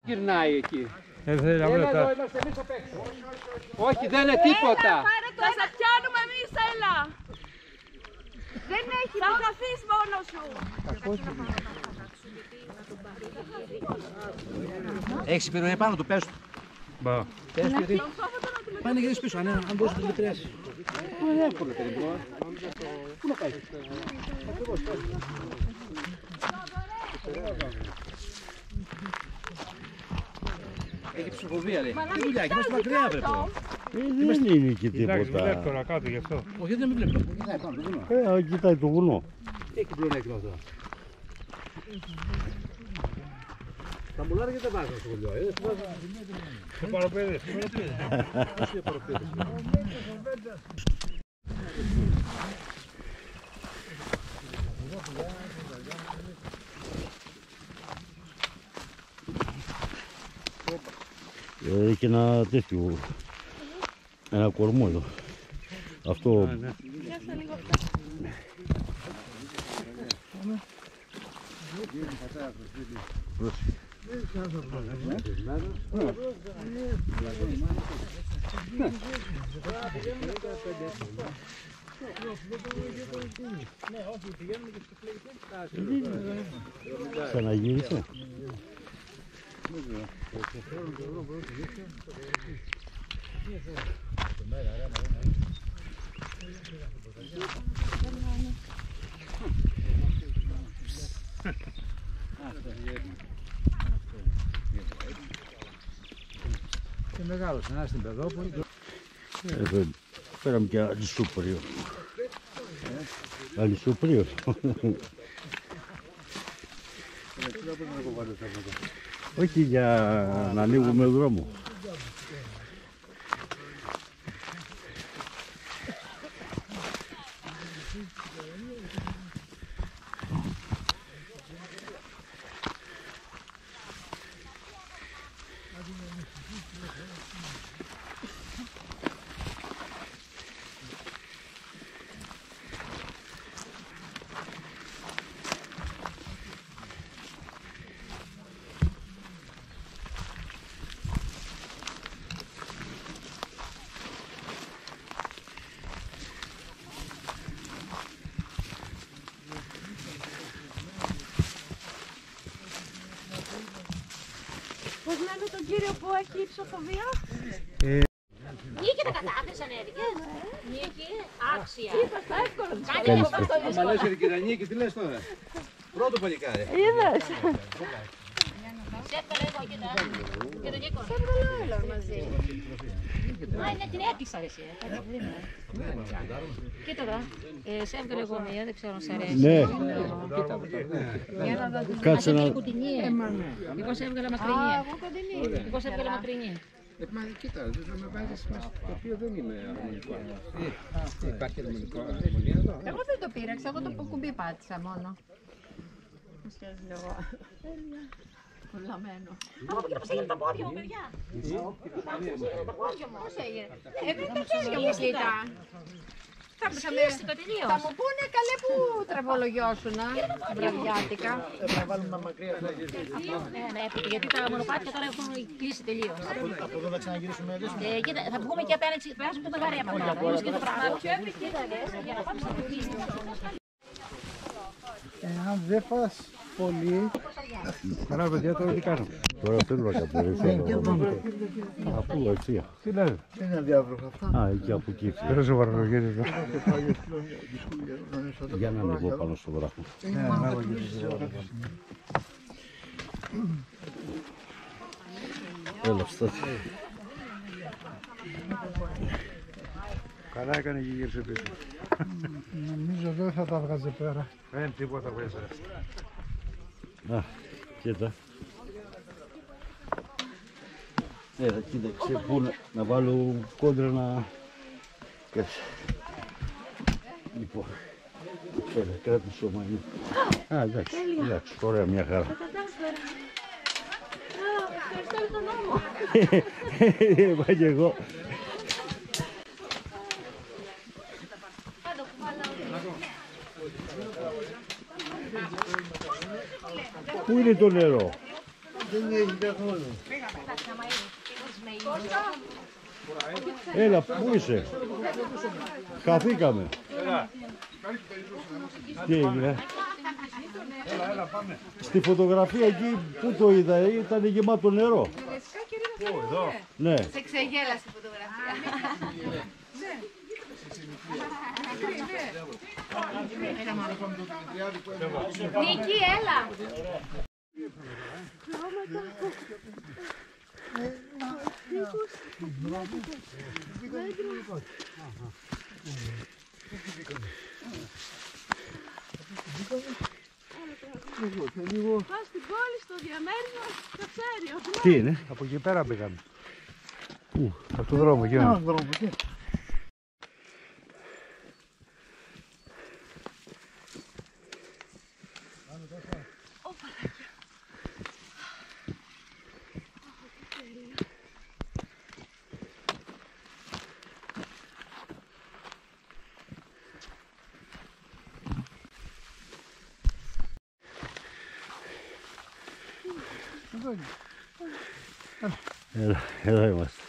Γυρνάει εκεί. Έλα εδώ, είμαστε εμείς απ' έξω. Όχι, δεν είναι τίποτα. Θα σε πιάνουμε εμείς, έλα. Δεν έχει, θα χαθείς μόνος σου. Έχεις επιρροή πάνω του, πες του. Πες του γιατί. Πάει να γυρίσεις πίσω, αν μπορείς να το μετριάσεις. Είναι εύκολο τελικό. Πού να πάει. Ακριβώς, πες. Έχει ψυχοφοβία, λέει. Τι δουλειά, και είμαστε μακριά, βρε τώρα. Δεν είναι και τίποτα. Βλέπει τώρα κάτω γι' αυτό. Όχι, δεν με βλέπει. Κοιτάει πάνω το βουνό. Κοιτάει το βουνό. Τι έχει πλεονέκτημα αυτό. Τα μουλάρια δεν βάζουν στο χωριό. Το παροπέδες. Και ένα τέτοιο, ένα κορμό εδώ. Αυτό... Ξαναγύρισε. Και μεγάλος, ένα στην Πεδόπολη. Πέραμε και αλυσούπριο. Αλυσούπριο. Όχι για να ανοίγουμε δρόμο. Πώς λένε τον κύριο που έχει υψοφοβία? Νίκη τα κατάθεσαι, ανέβηκες. Νίκη, άξια. Άμα λες για την κυρία Νίκη, τι λες τώρα. Πρώτο παλικάρι. Είδες. Σε έβγαλε εγώ, κοίτα. Και τον Νίκο. Σε έβγαλε όλο μαζί. Α, είναι την έπεισα εσύ. Κοίτα εδώ. Σε έβγαλε εγώ μία, δεν ξέρω αν σ' αρέσει. Ναι. Κάτσε να... Εγώ σε έβγαλα μακρινή. Εγώ σε έβγαλα μακρινή. Μα κοίτα, δεν με βάζεις μέσα στο οποίο δεν είναι αρμονικό. Υπάρχει αρμονικό αρμονία εδώ. Εγώ δεν το πήραξα, εγώ το κουμπί πάτησα μόνο. Μου σχέζει λίγο. Κολλαμένο. Από εκεί πώς έγινε τα πόδια μου, παιδιά. Πώς έγινε. Τα χέρια μου κοίτα. Σκίστηκα τελείως. Θα μου πούνε καλέ που τραβολογιώσουνα βραδιάτικα. Να βάλουμε μακριά. Ναι, γιατί τα μονοπάτια τώρα έχουν κλείσει τελείως. Από εδώ θα ξαναγυρίσουμε εδώ. Κοίτα, θα βγούμε και απέναντι, περάσουμε το μεγαρέμα. Είναι και το πράγμα. Κοίτα, για να πάμε στα κουτίσια. Αν δεν φας πολύ... Καλά παιδιά, τώρα τι κάνω. Τώρα θέλω να κατεβήσω. Αφού έτσι. Τι λέτε. Δεν είναι αδιάβροχα αυτά. Α, εκεί από εκεί. Δεν σε βαρνογύρι εδώ. Για να ανεβώ πάνω στο βράχο. Ναι, ανάβω και Έλα, φτάσει. Καλά έκανε και γύρισε πίσω. Νομίζω δεν θα τα βγάζε πέρα. Δεν τίποτα βγάζει. Α, κοίτα. Έλα, κοίταξε πού να βάλω κόντρα να... Κάτσε. Λοιπόν, έλα, κράτησε ο μανί. Α, εντάξει, ωραία, μια χαρά. Ευχαριστώ τον νόμο. Είπα και εγώ. Πού είναι το νερό? Δεν έχει καθόλου. Έλα, πού είσαι? Χαθήκαμε. Τι έγινε? Στη φωτογραφία εκεί που το είδα ήταν γεμάτο νερό. Εδώ. Ναι. Σε ξεγέλασε η φωτογραφία. Νίκη, έλα. Πας στην πόλη, στο διαμέρισμα, στο ψέριο. Τι είναι? Από εκεί πέρα πήγαμε. Πού? Από τον δρόμο εκεί. Εδώ είμαστε.